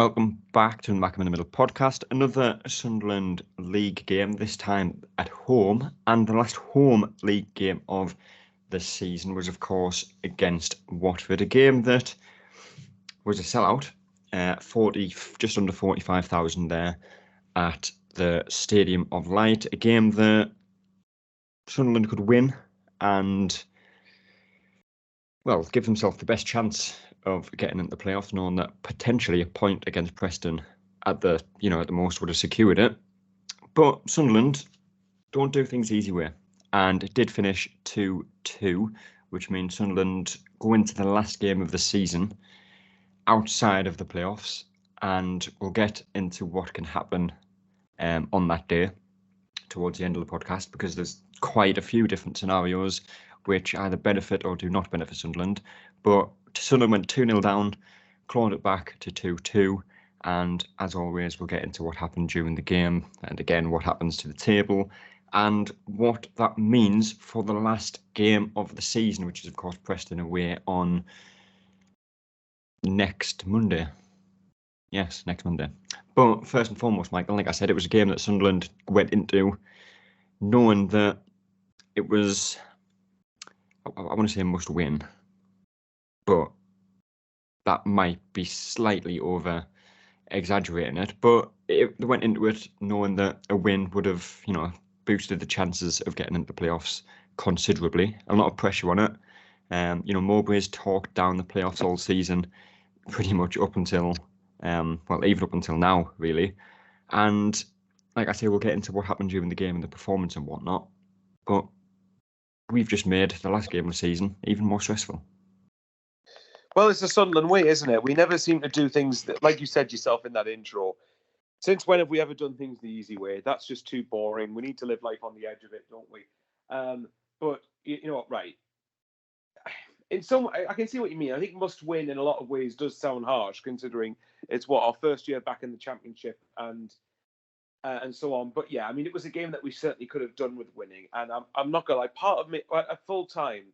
Welcome back to the Mackem in the Middle podcast. Another Sunderland League game, this time at home. And the last home league game of the season was, of course, against Watford. A game that was a sellout, just under 45,000 there at the Stadium of Light. A game that Sunderland could win and, well, give themselves the best chance of getting into the playoffs, knowing that potentially a point against Preston at the most would have secured it. But Sunderland don't do things the easy way, and it did finish 2-2, which means Sunderland go into the last game of the season outside of the playoffs, and we'll get into what can happen on that day towards the end of the podcast, because there's quite a few different scenarios which either benefit or do not benefit Sunderland. But Sunderland went 2-0 down, clawed it back to 2-2, and as always, we'll get into what happened during the game, and again, what happens to the table, and what that means for the last game of the season, which is, of course, Preston away on next Monday. Yes, next Monday. But first and foremost, Michael, like I said, it was a game that Sunderland went into knowing that it was, I want to say, a must win, but that might be slightly over exaggerating it. But they went into it knowing that a win would have, boosted the chances of getting into the playoffs considerably. A lot of pressure on it. Mowbray's talked down the playoffs all season, pretty much up until, even up until now, really. And like I say, we'll get into what happened during the game and the performance and whatnot. But we've just made the last game of the season even more stressful. Well, it's the Sunderland way, isn't it? We never seem to do things that, like you said yourself in that intro. Since when have we ever done things the easy way? That's just too boring. We need to live life on the edge of it, don't we? But you know what, right? I can see what you mean. I think must win in a lot of ways does sound harsh, considering it's our first year back in the Championship and so on. But yeah, I mean, it was a game that we certainly could have done with winning. And I'm not gonna lie, part of me at full time,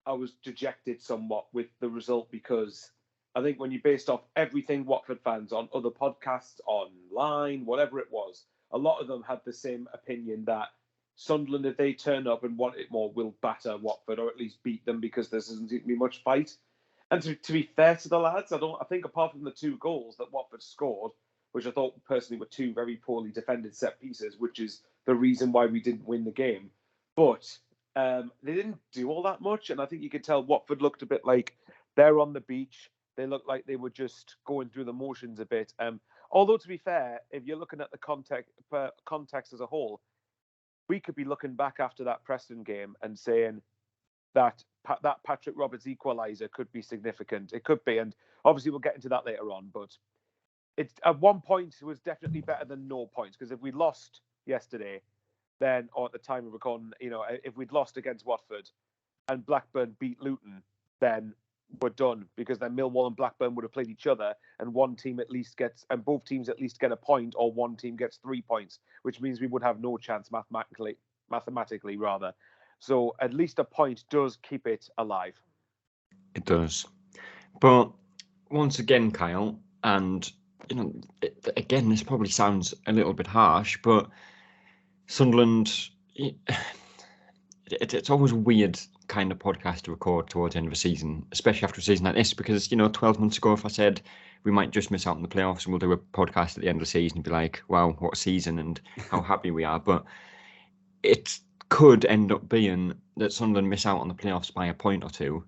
I was dejected somewhat with the result, because I think when you based off everything Watford fans on other podcasts, online, whatever it was, a lot of them had the same opinion that Sunderland, if they turn up and want it more, will batter Watford or at least beat them, because there doesn't seem to be much fight. And to be fair to the lads, I think apart from the 2 goals that Watford scored, which I thought personally were 2 very poorly defended set pieces, which is the reason why we didn't win the game. But they didn't do all that much, and I think you could tell Watford looked a bit like they're on the beach. They looked like they were just going through the motions a bit. Although, to be fair, if you're looking at the context as a whole, we could be looking back after that Preston game and saying that Patrick Roberts equaliser could be significant. It could be, and obviously we'll get into that later on. But it's at one point it was definitely better than no points, because if we lost yesterday, then, or at the time of recording, if we'd lost against Watford and Blackburn beat Luton, then we're done, because then Millwall and Blackburn would have played each other, and one team at least gets, and both teams at least get a point, or one team gets 3 points, which means we would have no chance mathematically rather. So at least a point does keep it alive. It does. But once again, Kyle, and again, this probably sounds a little bit harsh, but Sunderland, it's always a weird kind of podcast to record towards the end of a season, especially after a season like this, because 12 months ago, if I said we might just miss out on the playoffs and we'll do a podcast at the end of the season and be like, wow, what a season and how happy we are. But it could end up being that Sunderland miss out on the playoffs by a point or 2.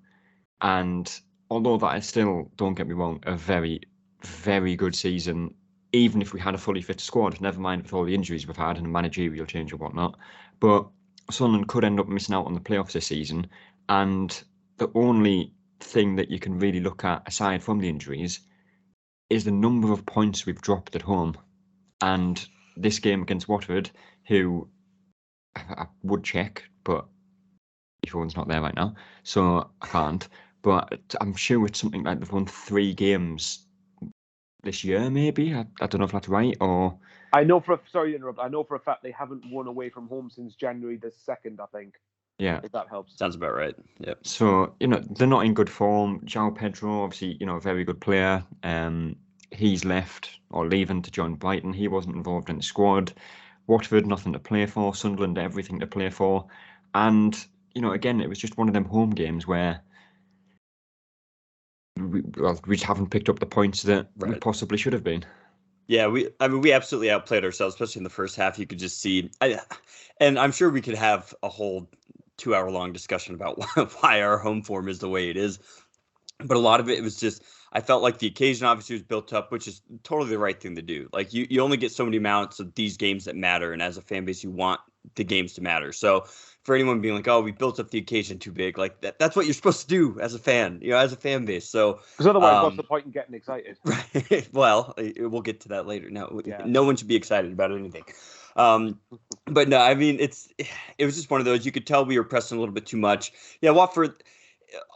And although that is still, don't get me wrong, a very, very good season, even if we had a fully fit squad, never mind with all the injuries we've had and a managerial change and whatnot. But Sunderland could end up missing out on the playoffs this season. And the only thing that you can really look at, aside from the injuries, is the number of points we've dropped at home. And this game against Watford, who I would check, but your phone's not there right now, so I can't. But I'm sure it's something like they've won 3 games this year, maybe. I don't know if that's right, or I know sorry to interrupt. I know for a fact they haven't won away from home since January the 2nd, I think. Yeah, if that helps. Sounds about right. Yep. So they're not in good form. João Pedro, obviously, a very good player. he's left or leaving to join Brighton. He wasn't involved in the squad. Watford, nothing to play for. Sunderland, everything to play for. And, again, it was just one of them home games where we just haven't picked up the points that we possibly should have been. Yeah, we absolutely outplayed ourselves, especially in the first half. You could just see, and I'm sure we could have a whole 2-hour-long discussion about why our home form is the way it is. But a lot of it was just, I felt like the occasion obviously was built up, which is totally the right thing to do. Like you only get so many amounts of these games that matter. And as a fan base, you want the games to matter. So for anyone being like, oh, we built up the occasion too big, like that's what you're supposed to do as a fan, as a fan base. So because otherwise, what's the point in getting excited? Right. Well, we'll get to that later. No one should be excited about anything. But no, I mean, it was just one of those. You could tell we were pressing a little bit too much. Yeah, Watford.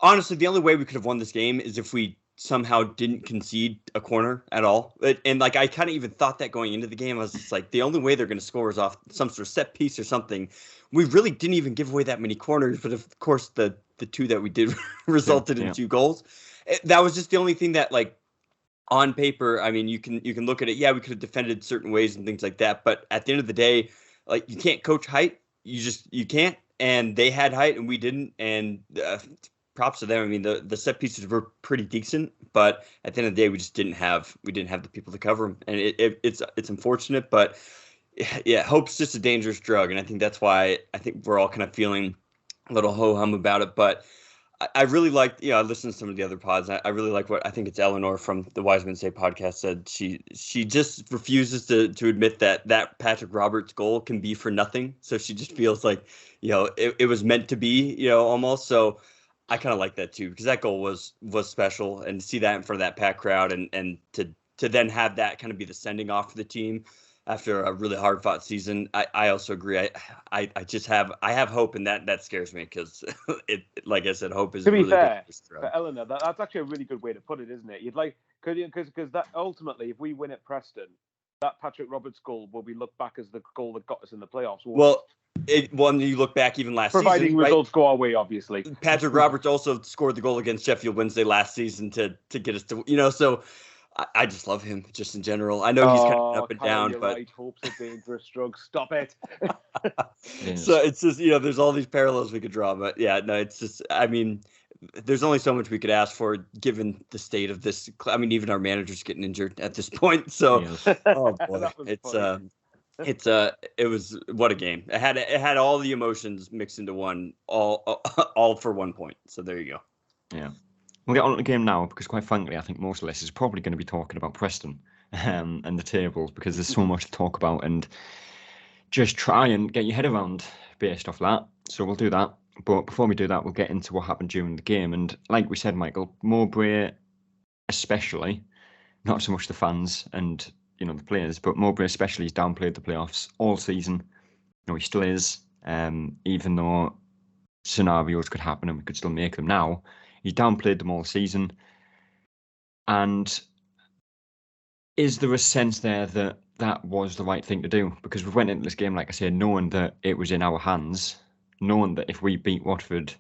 Honestly, the only way we could have won this game is if we somehow didn't concede a corner at all. And like I kind of even thought that going into the game, I was just like, the only way they're going to score is off some sort of set piece or something. We really didn't even give away that many corners, but of course the two that we did resulted in 2 goals. That was just the only thing that, like, on paper, I mean, you can look at it. Yeah, we could have defended certain ways and things like that, but at the end of the day, like, you can't coach height. You can't. And they had height and we didn't. And props to them. I mean, the set pieces were pretty decent, but at the end of the day, we didn't have the people to cover them, and it's unfortunate. But yeah, hope's just a dangerous drug, and I think that's why I think we're all kind of feeling a little ho-hum about it. But I really liked, I listened to some of the other pods. I really like what I think it's Eleanor from the Wise Men Say podcast said. She just refuses to admit that Patrick Roberts goal can be for nothing. So she just feels like, it was meant to be, almost. So I kind of like that too, because that goal was special, and to see that in front of that packed crowd and to then have that kind of be the sending off for the team after a really hard fought season. I also agree. I have hope, and that scares me because it, like I said, hope is to be really fair for Eleanor. That's actually a really good way to put it, isn't it? You'd like, because that ultimately, if we win at Preston, that Patrick Roberts goal will be looked back as the goal that got us in the playoffs. Well, when you look back even last providing season, results go our way, obviously. Patrick Roberts also scored the goal against Sheffield Wednesday last season to get us to, so I just love him just in general. I know he's kind of up and down, but right. Hope's a dangerous drug. Stop it. So it's just, there's all these parallels we could draw, but yeah, no, it's just, I mean, there's only so much we could ask for given the state of this. I mean, even our manager's getting injured at this point. So, oh boy, it was, what a game. It had all the emotions mixed into one, all for 1 point. So there you go. Yeah. We'll get on to the game now, because quite frankly, I think most of this is probably going to be talking about Preston and the tables, because there's so much to talk about, and just try and get your head around based off that. So we'll do that. But before we do that, we'll get into what happened during the game. And like we said, Michael, Mowbray especially, not so much the fans and the players, but Mowbray especially has downplayed the playoffs all season. He still is, even though scenarios could happen and we could still make them now. He's downplayed them all season. And is there a sense there that that was the right thing to do? Because we went into this game, like I said, knowing that it was in our hands, knowing that if we beat Watford,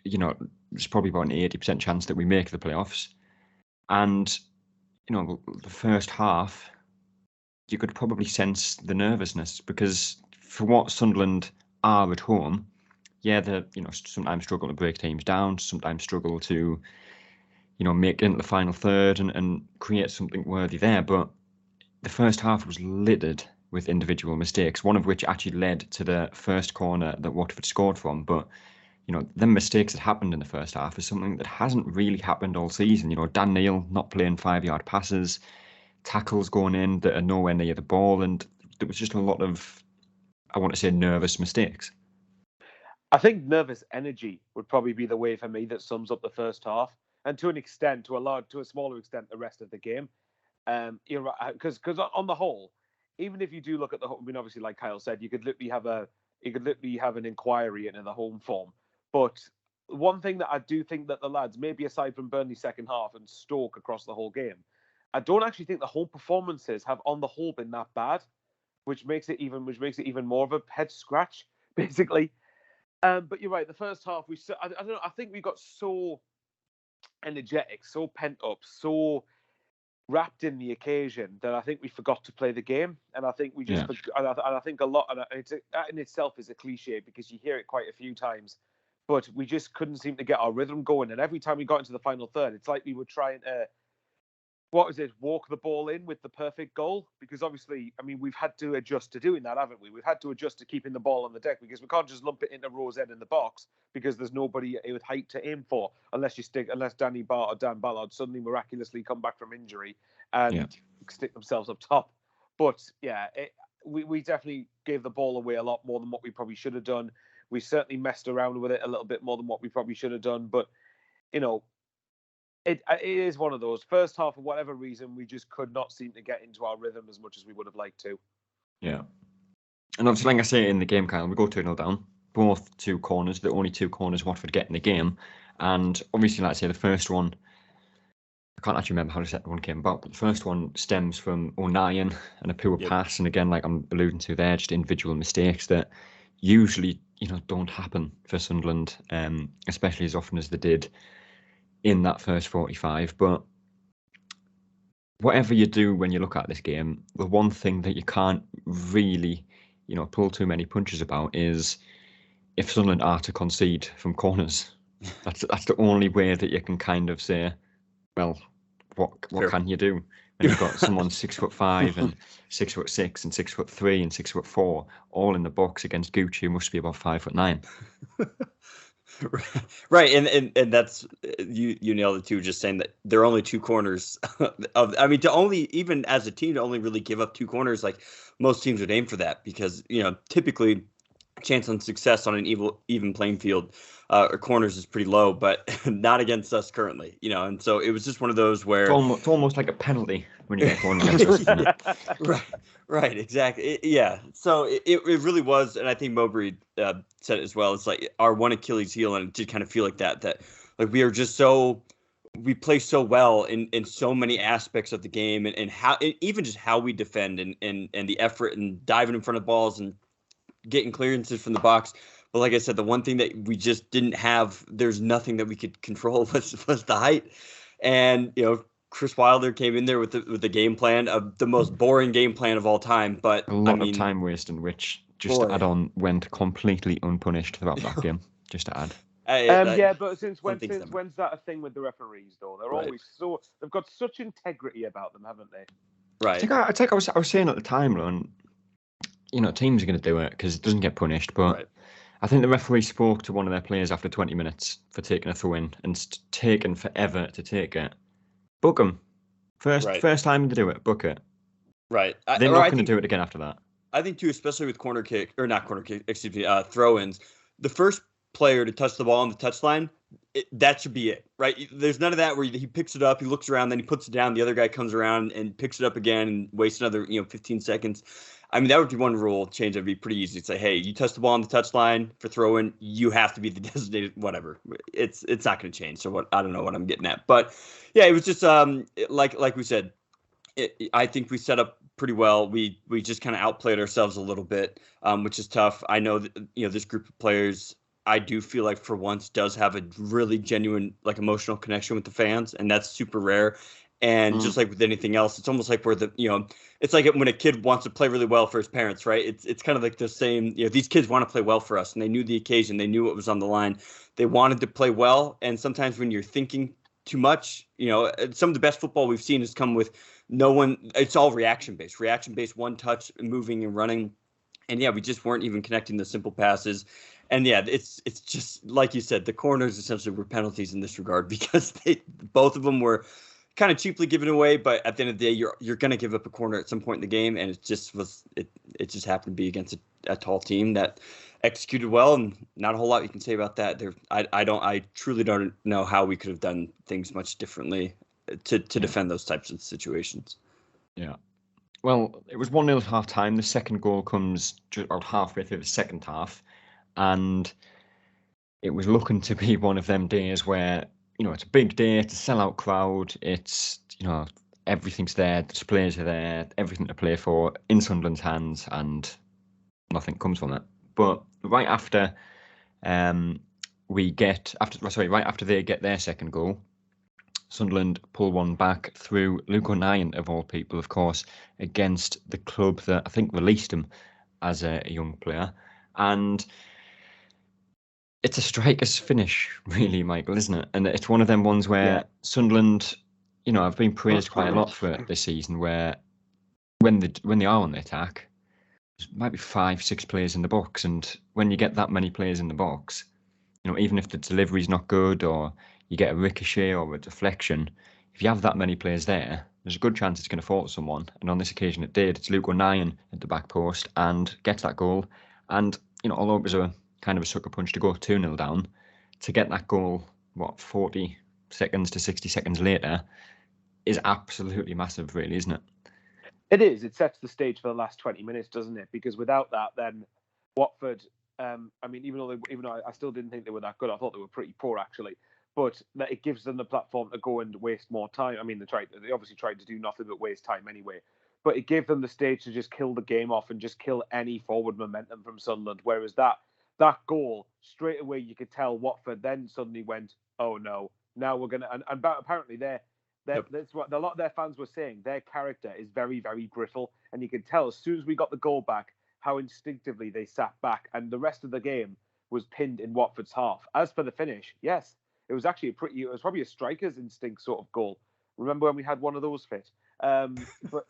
there's probably about an 80% chance that we make the playoffs. And, the first half, you could probably sense the nervousness, because for what Sunderland are at home, yeah, they sometimes struggle to break teams down, sometimes struggle to, make it into the final third and create something worthy there. But the first half was littered with individual mistakes, one of which actually led to the first corner that Watford scored from. But, the mistakes that happened in the first half is something that hasn't really happened all season. Dan Neil not playing 5-yard passes, tackles going in that are nowhere near the ball, and there was just a lot of, I want to say, nervous mistakes. I think nervous energy would probably be the way for me that sums up the first half, and to an extent, to a smaller extent, the rest of the game. You're right, because on the whole, even if you do look at the whole, I mean, obviously, like Kyle said, you could literally have an inquiry into the home form. But one thing that I do think that the lads, maybe aside from Burnley's second half and Stoke across the whole game, I don't actually think the home performances have, on the whole, been that bad, which makes it even more of a head scratch, basically. But you're right. The first half, I don't know. I think we got so energetic, so pent up, so wrapped in the occasion that I think we forgot to play the game, and I think we just and I think a lot, and that in itself is a cliche because you hear it quite a few times, but we just couldn't seem to get our rhythm going, and every time we got into the final third, it's like we were trying to walk the ball in with the perfect goal, because obviously, I mean, we've had to adjust to doing that, haven't we? We've had to adjust to keeping the ball on the deck, because we can't just lump it into Rose End in the box because there's nobody with height to aim for, unless Danny Bart or Dan Ballard suddenly miraculously come back from injury and stick themselves up top. But yeah, we definitely gave the ball away a lot more than what we probably should have done. We certainly messed around with it a little bit more than what we probably should have done. But, you know, it is one of those. First half, for whatever reason, we just could not seem to get into our rhythm as much as we would have liked to. Yeah. And obviously, like I say in the game, Kyle, we go 2-0 down. Both two corners, the only two corners Watford get in the game. And obviously, like I say, the first one, I can't actually remember how the second one came about, but the first one stems from O'Nien and a poor pass. And again, like I'm alluding to there, just individual mistakes that usually, don't happen for Sunderland, especially as often as they did in that first 45. But whatever you do when you look at this game, the one thing that you can't really, pull too many punches about is if Sunderland are to concede from corners. That's the only way that you can kind of say, well, what can you do when you've got someone 6'5" and 6'6" and 6'3" and 6'4" all in the box against Gucci, who must be about 5'9". Right, and that's you nailed it too. Just saying that there are only two corners to only, even as a team, to only really give up two corners, like most teams would aim for that, because typically chance on success on an even playing field or corners is pretty low, but not against us currently. And so it was just one of those where it's almost like a penalty when you get corner against us. Right, exactly. So it really was, and I think Mowbray said it as well. It's like our one Achilles heel, and it did kind of feel like that like we are just we play so well in so many aspects of the game, and how, even just how we defend and the effort and diving in front of balls and getting clearances from the box. But like I said, the one thing that we just didn't have, there's nothing that we could control was the height. And Chris Wilder came in there with the game plan, of the most boring game plan of all time. But a lot of time wasted, which just to add on, went completely unpunished throughout that game. Just to add. But when's that a thing with the referees though? They're always they've got such integrity about them, haven't they? Right. I think I was saying at the time, Ron, teams are going to do it because it doesn't get punished. But I think the referee spoke to one of their players after 20 minutes for taking a throw in and taking forever to take it. Book them. First time to do it, book it. Right. They're not going to do it again after that. I think too, especially with throw-ins, the first player to touch the ball on the touchline, that should be it, right? There's none of that where he picks it up, he looks around, then he puts it down, the other guy comes around and picks it up again and wastes another 15 seconds. I mean, that would be one rule change. That'd be pretty easy. It's like, hey, you touch the ball on the touchline for throw-in, you have to be the designated whatever. It's not going to change. So I don't know what I'm getting at, but yeah, it was just like we said. I think we set up pretty well. We just kind of outplayed ourselves a little bit, which is tough. I know that this group of players, I do feel like for once does have a really genuine emotional connection with the fans, and that's super rare. And just like with anything else, it's almost like we're it's like when a kid wants to play really well for his parents, right? It's kind of like the same, these kids want to play well for us, and they knew the occasion, they knew what was on the line. They wanted to play well. And sometimes when you're thinking too much, some of the best football we've seen has come with it's all reaction based, one touch, moving and running. And we just weren't even connecting the simple passes. And it's just like you said, the corners essentially were penalties in this regard, because both of them were kind of cheaply given away. But at the end of the day, you're going to give up a corner at some point in the game, and it just happened to be against a tall team that executed well, and not a whole lot you can say about that. I truly don't know how we could have done things much differently to defend those types of situations. Yeah. Well, it was 1-0 at half time. The second goal comes just about halfway through the second half. And it was looking to be one of them days where, it's a big day, it's a sellout crowd. It's, everything's there, the displays are there, everything to play for in Sunderland's hands, and nothing comes from it. But right after right after they get their second goal, Sunderland pull one back through Luke O'Nien, of all people, of course, against the club that I think released him as a young player. And it's a striker's finish, really, Michael, isn't it? And it's one of them ones where Sunderland, I've been praised quite a lot for it this season, where when they are on the attack, there might be 5-6 players in the box. And when you get that many players in the box, even if the delivery's not good or you get a ricochet or a deflection, if you have that many players there, there's a good chance it's going to fall to someone. And on this occasion it did. It's Luke O'Nien at the back post and gets that goal. And, although it was a kind of a sucker punch to go 2-0 down, to get that goal, 40 seconds to 60 seconds later, is absolutely massive, really, isn't it? It is. It sets the stage for the last 20 minutes, doesn't it? Because without that, then Watford, even though I still didn't think they were that good, I thought they were pretty poor, actually. But it gives them the platform to go and waste more time. I mean, they obviously tried to do nothing but waste time anyway. But it gave them the stage to just kill the game off and just kill any forward momentum from Sunderland. Whereas that goal, straight away, you could tell Watford then suddenly went, oh no, now we're going to... And apparently that's what a lot of their fans were saying. Their character is very, very brittle. And you could tell as soon as we got the goal back, how instinctively they sat back. And the rest of the game was pinned in Watford's half. As for the finish, yes, it was actually it was probably a striker's instinct sort of goal. Remember when we had one of those fit? But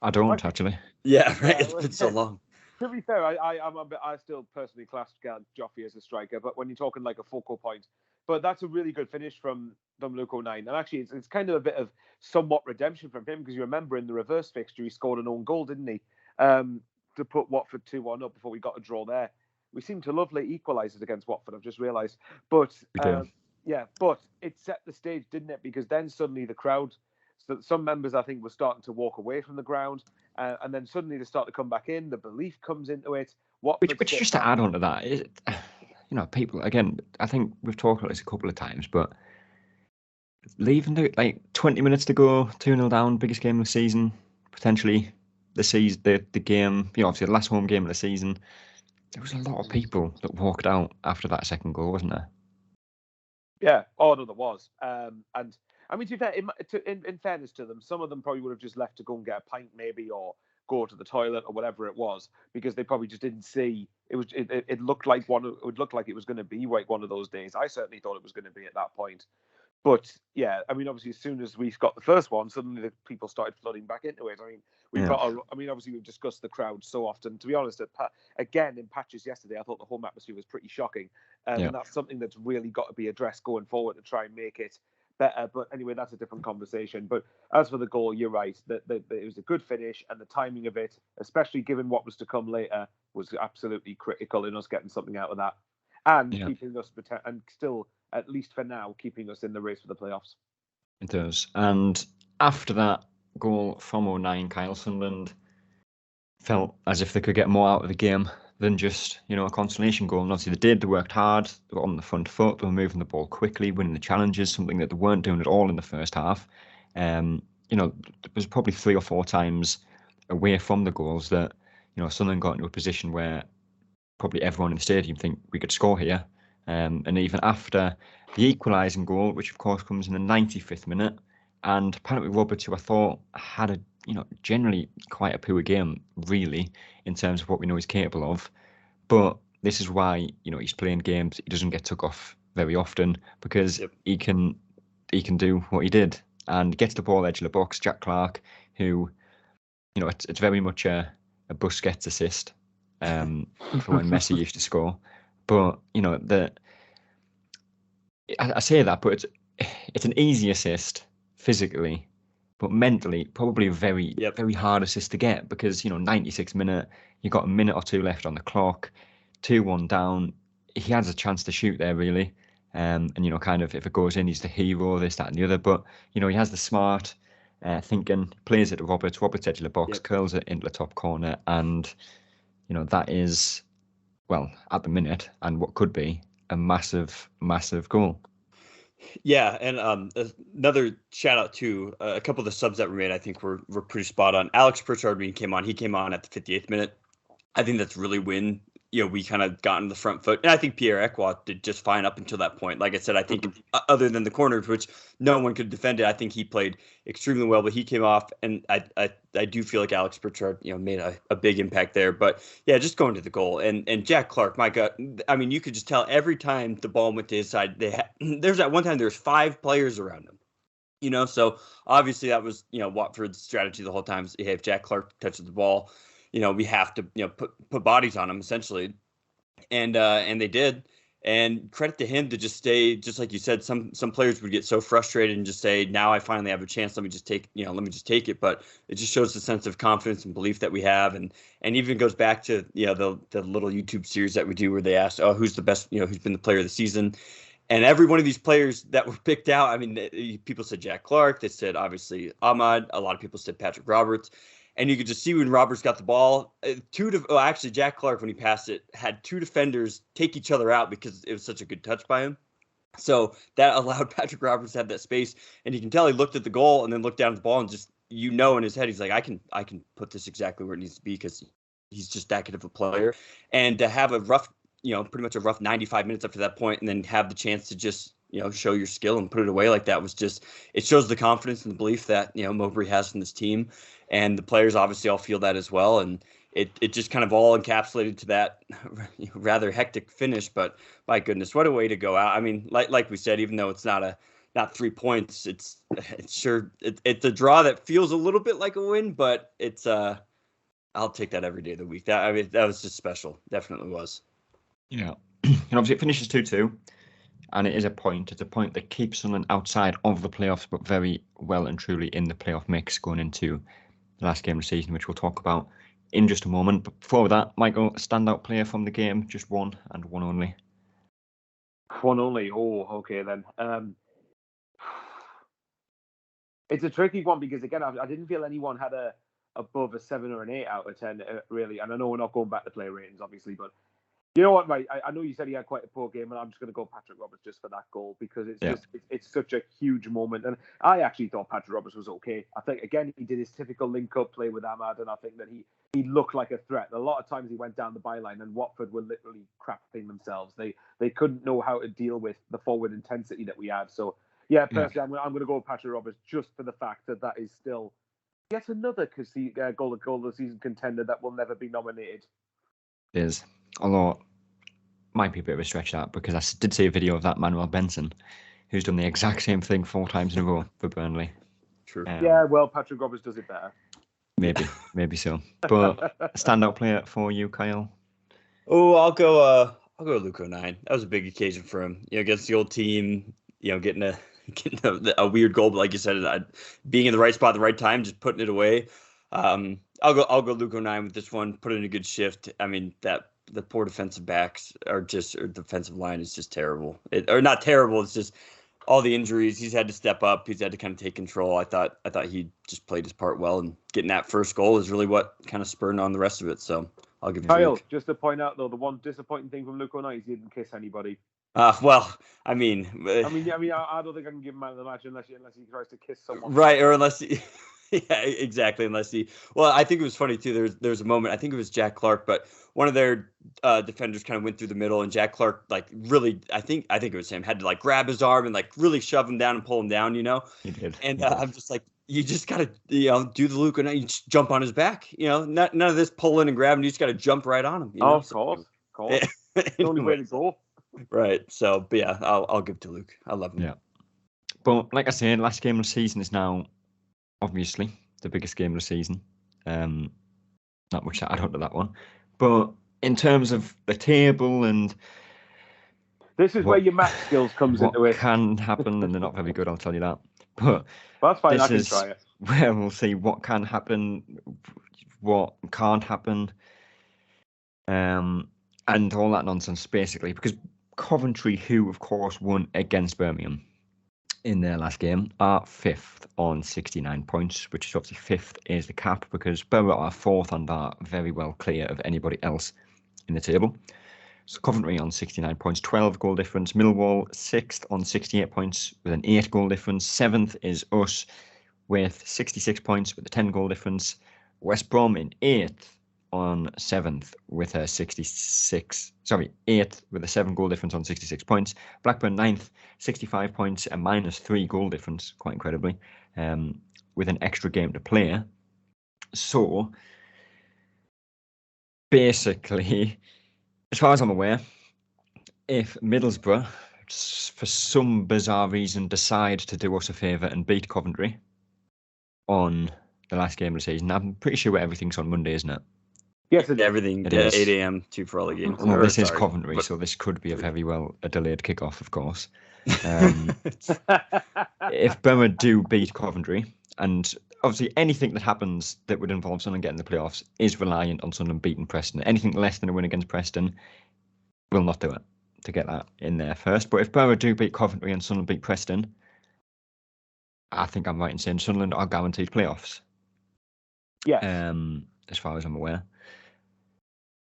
I don't actually. Yeah, right. It's been so long. To be fair, I still personally class Joffrey as a striker, but when you're talking like a focal point, but that's a really good finish from Luke O'Nien. And actually, it's kind of a bit of somewhat redemption from him, because you remember in the reverse fixture, he scored an own goal, didn't he? To put Watford 2-1 up before we got a draw there. We seem to lovely equalisers against Watford, I've just realised. But but it set the stage, didn't it? Because then suddenly the crowd, some members I think were starting to walk away from the ground, and then suddenly they start to come back in. The belief comes into it. Which just to add on to that, is, people, again, I think we've talked about this a couple of times, but leaving 20 minutes to go, 2-0 down, biggest game of the season, potentially the game, obviously the last home game of the season. There was a lot of people that walked out after that second goal, wasn't there? Yeah, no, there was. And I mean, to be fair, in fairness to them, some of them probably would have just left to go and get a pint, maybe, or go to the toilet or whatever it was, because they probably just didn't see it. It looked like it was going to be like one of those days. I certainly thought it was going to be at that point. But yeah, I mean, obviously, as soon as we got the first one, suddenly the people started flooding back into it. I mean, obviously, we've discussed the crowd so often. To be honest, again, in patches yesterday, I thought the home atmosphere was pretty shocking. And that's something that's really got to be addressed going forward to try and make it better. But anyway, that's a different conversation. But as for the goal, you're right. That it was a good finish, and the timing of it, especially given what was to come later, was absolutely critical in us getting something out of that. And keeping us, and still, at least for now, keeping us in the race for the playoffs. It does. And after that goal from O'Nien, Kyle, Sunderland felt as if they could get more out of the game than just, a consolation goal. And obviously they did. They worked hard. They were on the front foot. They were moving the ball quickly, winning the challenges, something that they weren't doing at all in the first half. There was probably 3 or 4 times away from the goals that, Sunderland got into a position where probably everyone in the stadium think we could score here. And even after the equalising goal, which of course comes in the 95th minute, and apparently Roberts, who I thought had a generally quite a poor game, really, in terms of what we know he's capable of. But this is why he's playing games. He doesn't get took off very often, because he can do what he did and gets the ball edge of the box. Jack Clark, who it's very much a Busquets assist. For when Messi used to score. But I say that, but it's an easy assist physically, but mentally probably a very very hard assist to get, because 96th minute, you got a minute or 2 left on the clock, 2-1 down. He has a chance to shoot there, really, and kind of, if it goes in, he's the hero, this, that, and the other. But he has the smart thinking, plays it to Roberts edge of the box, curls it into the top corner, and that is, well, at the minute, and what could be a massive, massive goal. Yeah, and another shout out to a couple of the subs that were made. I think were pretty spot on. Alex Pritchard came on. He came on at the 58th minute. I think that's really when we kind of got on the front foot. And I think Pierre Ekwa did just fine up until that point. Like I said, I think other than the corners, which no one could defend it, I think he played extremely well, but he came off, and I do feel like Alex Pritchard, made a big impact there. But yeah, just going to the goal. And Jack Clark, my God, I mean, you could just tell every time the ball went to his side, there's that one time there's 5 players around him. So obviously that was, Watford's strategy the whole time. Hey, if Jack Clark touches the ball, we have to, put bodies on him essentially. And they did. And credit to him to just stay, just like you said, some players would get so frustrated and just say, now I finally have a chance. Let me just take it. But it just shows the sense of confidence and belief that we have. And even goes back to, the little YouTube series that we do where they asked, who's the best, who's been the player of the season. And every one of these players that were picked out, I mean, people said Jack Clark. They said, obviously, Ahmad. A lot of people said Patrick Roberts. And you could just see when Roberts got the ball, actually, Jack Clark, when he passed it, had 2 defenders take each other out because it was such a good touch by him. So that allowed Patrick Roberts to have that space. And you can tell he looked at the goal and then looked down at the ball and just, in his head, he's like, I can put this exactly where it needs to be because he's just that good of a player. And to have a rough, pretty much a rough 95 minutes up to that point and then have the chance to just, show your skill and put it away like that was just, it shows the confidence and the belief that, Mowbray has in this team. And the players obviously all feel that as well. And it just kind of all encapsulated to that rather hectic finish. But my goodness, what a way to go out. I mean, like we said, even though it's not 3 points, it's a draw that feels a little bit like a win, but it's I'll take that every day of the week. That was just special. Definitely was. And obviously it finishes 2-2. And it is a point. It's a point that keeps Sunderland outside of the playoffs, but very well and truly in the playoff mix going into the last game of the season, which we'll talk about in just a moment. But before that, Michael, standout player from the game, just one and one only. One only. Oh, okay then. It's a tricky one because, again, I didn't feel anyone had above a 7 or an 8 out of 10, really. And I know we're not going back to player ratings, obviously, but you know what, mate? I know you said he had quite a poor game, and I'm just going to go Patrick Roberts just for that goal because it's such a huge moment. And I actually thought Patrick Roberts was okay. I think, again, he did his typical link-up play with Ahmad, and I think that he looked like a threat. A lot of times he went down the byline, and Watford were literally crapping themselves. They couldn't know how to deal with the forward intensity that we had. So, yeah, personally, I'm going to go with Patrick Roberts just for the fact that is still yet another goal of the season contender that will never be nominated. Is, although might be a bit of a stretch that because I did see a video of that Manuel Benson who's done the exact same thing 4 times in a row for Burnley. True. Yeah, well, Patrick Roberts does it better. Maybe so. But a standout player for you, Kyle? Oh, I'll go Luke O'Nien. That was a big occasion for him. Against the old team, getting a weird goal, but like you said, being in the right spot at the right time, just putting it away. I'll go Luke O'Nien with this one. Put in a good shift. I mean, the poor defensive backs or defensive line is just terrible. Or not terrible. It's just all the injuries. He's had to step up. He's had to kind of take control. I thought he just played his part well, and getting that first goal is really what kind of spurred on the rest of it. So I'll give it to Kyle. Luke. Just to point out though, the one disappointing thing from Luke O'Nien is he didn't kiss anybody. Well, I mean, I don't think I can give him man of the match unless he tries to kiss someone. Right, or unless he. Yeah, exactly. Unless I think it was funny too. There was a moment. I think it was Jack Clark, but one of their defenders kind of went through the middle, and Jack Clark really, I think it was him, had to grab his arm and really shove him down and pull him down. He did. And I'm just like, you just gotta do the Luke and you just jump on his back. None of this pulling and grabbing. You just gotta jump right on him. Of course. The only way to go. Right. So, but yeah, I'll give it to Luke. I love him. Yeah. But like I said, last game of the season is now obviously the biggest game of the season. Not much to add on to that one. But in terms of the table and this is where your math skills comes into it. What can happen, and they're not very good, I'll tell you that. But that's fine, I can try it. Where we'll see what can happen, what can't happen, and all that nonsense, basically. Because Coventry, who of course won against Birmingham in their last game, are 5th on 69 points, which is obviously 5th is the cap because Borough are 4th and are very well clear of anybody else in the table. So Coventry on 69 points, 12 goal difference. Millwall 6th on 68 points with an 8 goal difference. 7th is us with 66 points with a 10 goal difference. West Brom in 8th on 7th with a 8th with a 7-goal difference on 66 points. Blackburn 9th, 65 points, a -3 goal difference, quite incredibly, with an extra game to play. So, basically, as far as I'm aware, if Middlesbrough, for some bizarre reason, decide to do us a favour and beat Coventry on the last game of the season, I'm pretty sure everything's on Monday, isn't it? Yes, it is. Everything. It Yeah, is. 8 a.m. too for all the games. Well, this is Coventry, so this could be a delayed kickoff, of course. If Borough do beat Coventry, and obviously anything that happens that would involve Sunderland getting the playoffs is reliant on Sunderland beating Preston. Anything less than a win against Preston will not do it to get that in there first. But if Borough do beat Coventry and Sunderland beat Preston, I think I'm right in saying Sunderland are guaranteed playoffs. Yes. As far as I'm aware.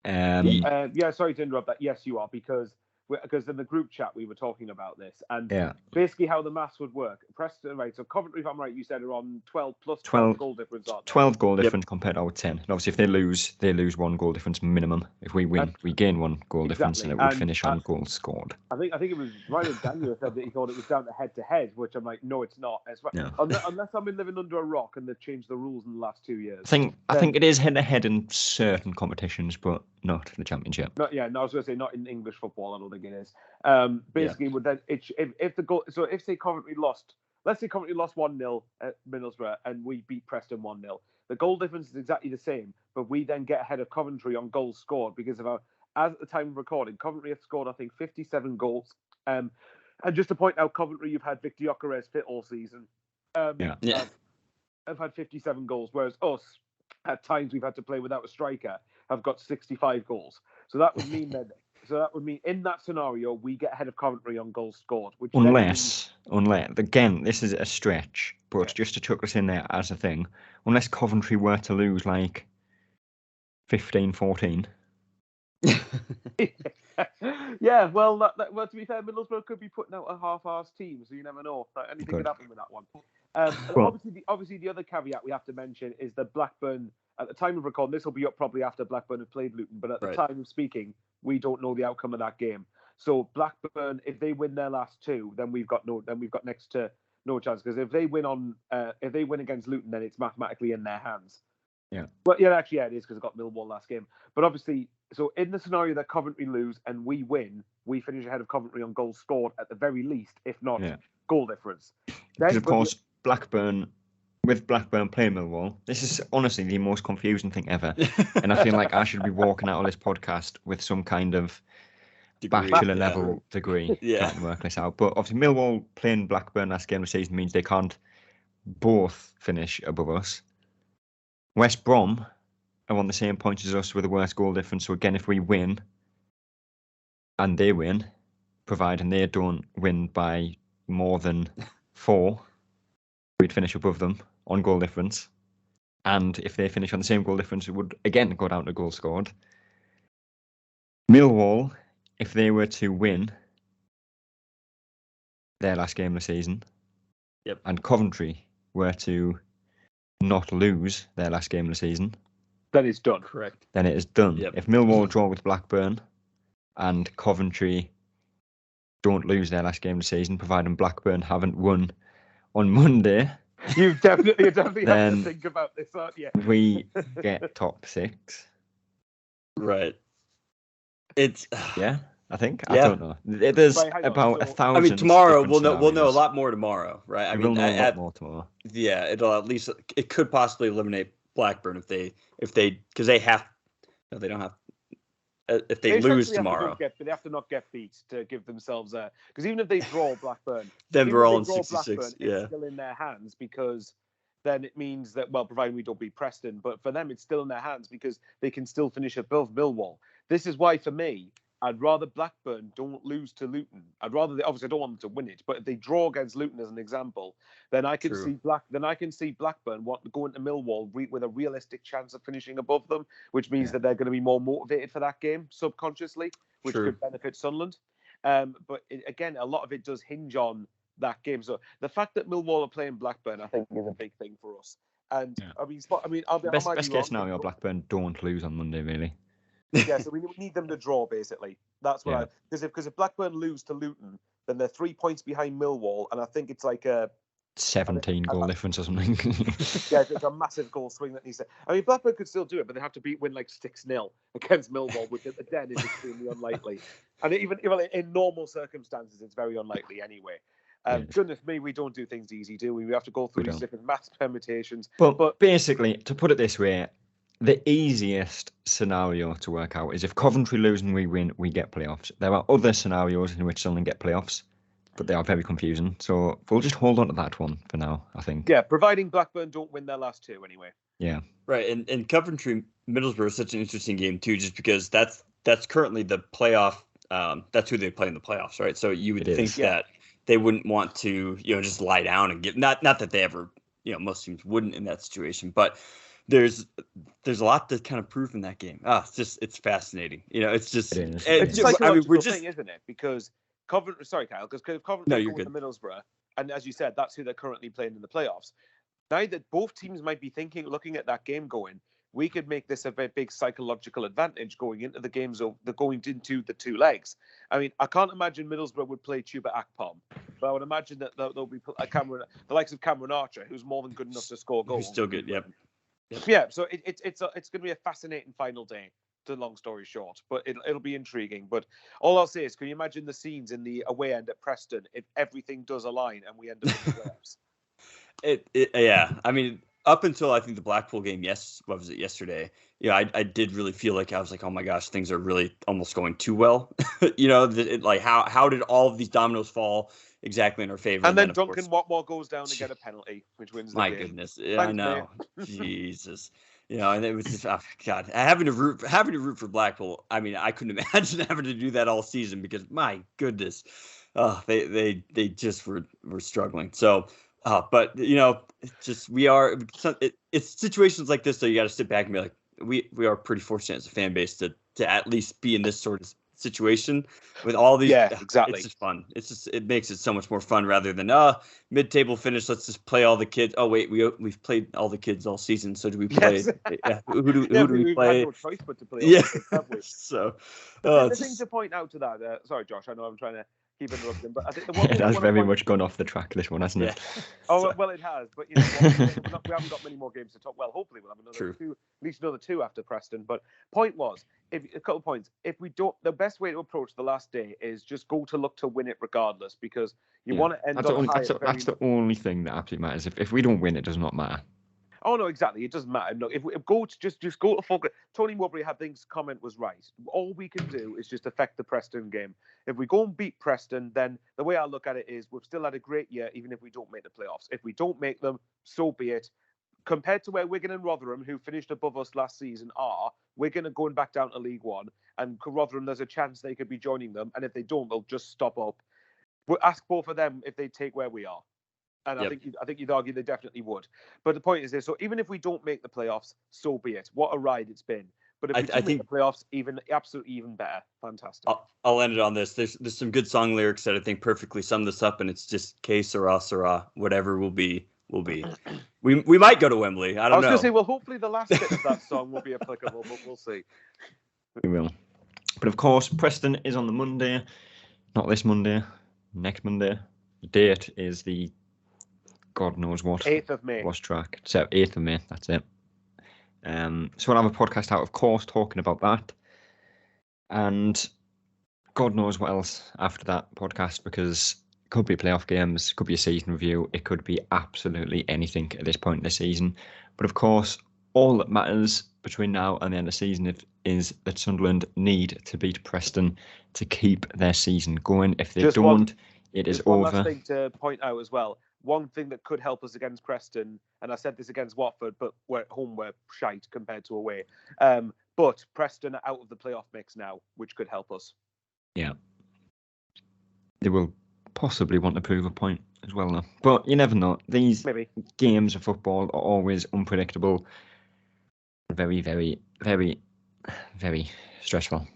Sorry to interrupt that. Yes, you are, because in the group chat we were talking about this, and basically how the maths would work. Preston, right? So Coventry, if I'm right, you said are on 12 plus 12 goal difference. 12 goal difference compared to our 10. And obviously, if they lose 1 goal difference minimum. If we win, we gain 1 goal difference, and it would finish on goals scored. I think it was Ryan Daniel said that he thought it was down to head, which I'm like, no, it's not. No. Unless I've been living under a rock and they've changed the rules in the last 2 years. I think it is head-to-head in certain competitions, but not the Championship. I was going to say not in English football. I don't think it is. Basically, would then if the goal. So if say Coventry lost, let's say Coventry lost 1-0 at Middlesbrough and we beat Preston 1-0. The goal difference is exactly the same, but we then get ahead of Coventry on goals scored because of as at the time of recording, Coventry have scored, I think, 57 goals. And just to point out, Coventry, you've had Victor Gyökeres fit all season. Have had 57 goals, whereas us, at times we've had to play without a striker, have got 65 goals. So that would mean in that scenario, we get ahead of Coventry on goals scored. Which unless, again, this is a stretch, but just to chuck us in there as a thing, unless Coventry were to lose like 15-14. Yeah, well, to be fair, Middlesbrough could be putting out a half-arsed team, so you never know. Anything could happen with that one. Obviously, the other caveat we have to mention is that Blackburn, at the time of recording, this will be up probably after Blackburn have played Luton, but at the time of speaking, we don't know the outcome of that game. So Blackburn, if they win their last 2, then we've got next to no chance, because if they win against Luton, then it's mathematically in their hands. Yeah. Well, yeah, actually, it is, because I got Millwall last game. But obviously, so in the scenario that Coventry lose and we win, we finish ahead of Coventry on goals scored at the very least, if not goal difference. Because of course, Blackburn playing Millwall, this is honestly the most confusing thing ever. And I feel like I should be walking out of this podcast with some kind of bachelor level degree trying to work this out. But obviously, Millwall playing Blackburn last game of the season means they can't both finish above us. West Brom are on the same points as us with a worse goal difference. So again, if we win and they win, providing they don't win by more than 4, we'd finish above them on goal difference. And if they finish on the same goal difference, it would again go down to goals scored. Millwall, if they were to win their last game of the season, and Coventry were to not lose their last game of the season, then it's done. Correct. Then it is done. Yep. If Millwall draw with Blackburn and Coventry don't lose their last game of the season, providing Blackburn haven't won on Monday, you definitely have to think about this, aren't you? We get top 6. Right. It's I think. I don't know. There's about 1,000. I mean, tomorrow we'll know a lot more tomorrow, right? We'll know a lot more tomorrow. Yeah, it could possibly eliminate Blackburn if they because they have. No, they don't have. If they lose tomorrow, they have to not get beat to give themselves because even if they draw Blackburn, then we're all in 66. It's still in their hands, because then it means that, well, providing we don't beat Preston, but for them it's still in their hands because they can still finish above Millwall. This is why, for me, I'd rather Blackburn don't lose to Luton. Obviously I don't want them to win it, but if they draw against Luton as an example, then I can see Blackburn going to Millwall with a realistic chance of finishing above them, which means that they're going to be more motivated for that game subconsciously, which could benefit Sunderland. But again, a lot of it does hinge on that game. So the fact that Millwall are playing Blackburn, I think, is a big thing for us. And Yeah. best case scenario, Blackburn don't lose on Monday, really. Yeah, so we need them to draw, basically. That's what Yeah. because if Blackburn lose to Luton, then they're 3 points behind Millwall, and I think it's like a 17 goal difference or something. yeah, it's a massive goal swing that needs to. I mean, Blackburn could still do it, but they have to win like 6-0 against Millwall, which then is extremely unlikely. And even in normal circumstances, it's very unlikely anyway. Goodness me, we don't do things easy, do we? We have to go through these different maths permutations. But basically, to put it this way, the easiest scenario to work out is if Coventry lose and we win, we get playoffs. There are other scenarios in which Sunderland get playoffs, but they are very confusing. So we'll just hold on to that one for now, I think. Yeah, providing Blackburn don't win their last two anyway. Yeah. Right, and Coventry Middlesbrough is such an interesting game too, just because that's currently the playoff. That's who they play in the playoffs, right? So you would think that they wouldn't want to, just lie down and get not that they ever, most teams wouldn't in that situation, but there's a lot to kind of prove in that game. It's fascinating. It's just it's a psychological thing, isn't it? Because Coventry, sorry, Kyle, because Coventry go to Middlesbrough, and as you said, that's who they're currently playing in the playoffs. Now that both teams might be looking at that game going, we could make this a very big psychological advantage going into the games going into the two legs. I mean, I can't imagine Middlesbrough would play Chuba Akpom, but I would imagine that there'll be the likes of Cameron Archer, who's more than good enough to score goals. He's still good, yep. Yeah, so it's going to be a fascinating final day, to long story short, but it'll be intriguing. But all I'll say is, can you imagine the scenes in the away end at Preston if everything does align and we end up in the playoffs? Yeah. I mean, up until I think the Blackpool game, what was it, yesterday? Yeah, I did really feel like I was like, oh my gosh, things are really almost going too well. How did all of these dominoes fall exactly in our favor? And then Duncan Watmore goes down to get a penalty, which wins the game. My goodness, I know, Jesus. And it was just, God, having to root for Blackpool. I mean, I couldn't imagine having to do that all season because my goodness, they just were struggling. So, but it's situations like this, though, you got to sit back and be like, we are pretty fortunate as a fan base to at least be in this sort of situation with all these. Yeah, exactly. It's just fun. It makes it so much more fun rather than mid-table finish. Let's just play all the kids. Oh wait, we've played all the kids all season. So do we play? Yes. Who do we play? Had no choice but to play. So the thing to point out to that. Sorry, Josh. I know I'm trying to keep interrupting, but I think the one it has very much gone off the track, this one, hasn't it? Oh well, it has. But we haven't got many more games to talk. Well, hopefully we'll have at least another two after Preston. But point was, a couple of points. If we don't, the best way to approach the last day is just go to look to win it regardless, because you want to end on high. That's the only thing that absolutely matters. If we don't win, it does not matter. Oh no, exactly. It doesn't matter. Look, if go to just go to focus. Tony Mowbray had things. Comment was right. All we can do is just affect the Preston game. If we go and beat Preston, then the way I look at it is we've still had a great year, even if we don't make the playoffs. If we don't make them, so be it. Compared to where Wigan and Rotherham, who finished above us last season, are, Wigan are going back down to League One, and Rotherham, there's a chance they could be joining them. And if they don't, they'll just stop up. We'll ask both of them if they take where we are. And I think you'd argue they definitely would. But the point is this: so even if we don't make the playoffs, so be it. What a ride it's been. But if we do make the playoffs, absolutely even better. Fantastic. I'll end it on this. There's some good song lyrics that I think perfectly sum this up, and it's just "Que sera, whatever will be, will be." We might go to Wembley. I don't know. I was going to say, well, hopefully the last bit of that song will be applicable, but we'll see. We will. But of course, Preston is on the Monday, not this Monday, next Monday. The date is the God knows what. 8th of May. Lost track. So 8th of May, that's it. So we'll have a podcast out, of course, talking about that. And God knows what else after that podcast, because it could be playoff games, could be a season review, it could be absolutely anything at this point in the season. But of course, all that matters between now and the end of the season is that Sunderland need to beat Preston to keep their season going. If they don't, it is over. One last thing to point out as well. One thing that could help us against Preston, and I said this against Watford, but we're at home, we're shite compared to away. But Preston are out of the playoff mix now, which could help us. Yeah. They will possibly want to prove a point as well, though. But you never know. These games of football are always unpredictable. Very, very, very, very stressful.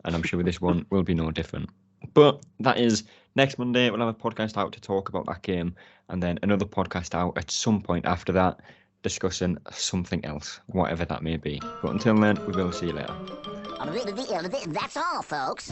And I'm sure this one will be no different. But that is next Monday. We'll have a podcast out to talk about that game, and then another podcast out at some point after that discussing something else, whatever that may be. But until then, we will see you later. That's all, folks.